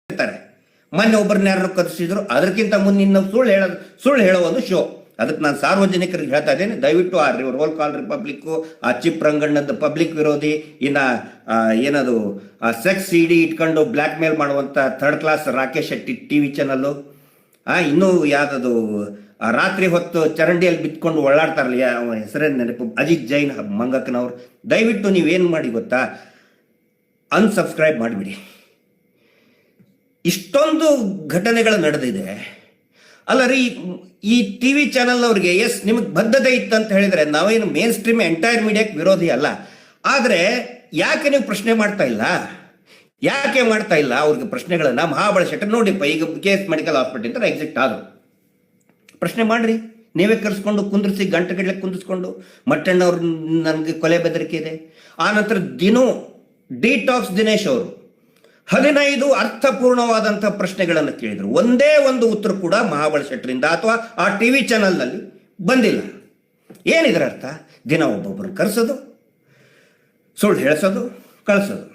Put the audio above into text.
ಇರ್ತಾರೆ. ಮೊನ್ನೆ ಒಬ್ಬರನ್ನ ಯಾರು ಕರೆಸಿದ್ರು, ಅದಕ್ಕಿಂತ ಮುನ್ನ ಸುಳ್ಳು ಹೇಳೋ ಒಂದು ಶೋ. ಅದಕ್ಕೆ ನಾನು ಸಾರ್ವಜನಿಕರಿಗೆ ಹೇಳ್ತಾ ಇದ್ದೇನೆ, ದಯವಿಟ್ಟು ಆ ರೋಲ್ ಕಾಲ್ ರಿಪಬ್ಲಿಕ್ಕು, ಆ ಚಿಪ್ ರಂಗಣ್ಣದ ಪಬ್ಲಿಕ್ ವಿರೋಧಿ, ಇನ್ನು ಏನದು ಆ ಸೆಕ್ಸ್ ಸಿಡಿ ಇಟ್ಕೊಂಡು ಬ್ಲ್ಯಾಕ್ ಮೇಲ್ ಮಾಡುವಂಥ third class Rakesh Shetty TV channel, ಇನ್ನೂ ಯಾವುದದು ರಾತ್ರಿ ಹೊತ್ತು ಚರಂಡಿಯಲ್ಲಿ ಬಿತ್ಕೊಂಡು ಒಳ್ಳಾಡ್ತಾರಲ್ಲ, ಹೆಸರೇನು ನೆನಪು, ಅಜಿತ್ ಜೈನ್ ಮಂಗಕ್ಕನವ್ರು. ದಯವಿಟ್ಟು ನೀವೇನು ಮಾಡಿ ಗೊತ್ತಾ, ಅನ್ಸಬ್ಸ್ಕ್ರೈಬ್ ಮಾಡಿಬಿಡಿ. ಇಷ್ಟೊಂದು ಘಟನೆಗಳು ನಡೆದಿದೆ ಅಲ್ಲ ರೀ. ಈ ಟಿ ವಿ ಚಾನಲ್ ಅವ್ರಿಗೆ ನಿಮಗೆ ಬದ್ಧತೆ ಇತ್ತಂತ ಹೇಳಿದರೆ, ನಾವೇನು ಮೇನ್ ಸ್ಟ್ರೀಮ್ ಎಂಟೈರ್ ಮೀಡಿಯಾಕ್ಕೆ ವಿರೋಧಿ ಅಲ್ಲ, ಆದರೆ ಯಾಕೆ ನೀವು ಪ್ರಶ್ನೆ ಮಾಡ್ತಾ ಇಲ್ಲ? ಯಾಕೆ ಮಾಡ್ತಾ ಇಲ್ಲ ಅವ್ರಿಗೆ ಪ್ರಶ್ನೆಗಳನ್ನ? ಮಹಾಬಳ ಶೆಟ್ಟರ್ ನೋಡಿಪ್ಪ, ಈಗ KS ಮೆಡಿಕಲ್ ಹಾಸ್ಪಿಟಲ್ ಅಂತ ಎಕ್ಸಿಟ್ ಆದರು. ಪ್ರಶ್ನೆ ಮಾಡ್ರಿ, ನೀವೇ ಕರೆಸ್ಕೊಂಡು ಕುಂದಿರಿಸಿ, ಗಂಟೆಗಟ್ಟಲೆ ಕುಂದಿಸ್ಕೊಂಡು. ಮಟ್ಟಣ್ಣವ್ರು ನನಗೆ ಕೊಲೆ ಬೆದರಿಕೆ ಇದೆ. ಆನಂತರ ಡಿಟಾಕ್ಸ್ ದಿನೇಶ್ ಅವರು 15 ಅರ್ಥಪೂರ್ಣವಾದಂಥ ಪ್ರಶ್ನೆಗಳನ್ನು ಕೇಳಿದರು. ಒಂದೇ ಒಂದು ಉತ್ತರ ಕೂಡ ಮಹಾಬಳ ಶೆಟ್ಟರಿಂದ ಅಥವಾ ಆ ಟಿ ವಿ ಚಾನಲ್ನಲ್ಲಿ ಬಂದಿಲ್ಲ. ಏನಿದ್ರ ಅರ್ಥ? ದಿನ ಒಬ್ಬೊಬ್ಬರು ಕರೆಸೋದು, ಸುಳ್ಳು ಹೇಳಿಸೋದು, ಕಳಿಸೋದು.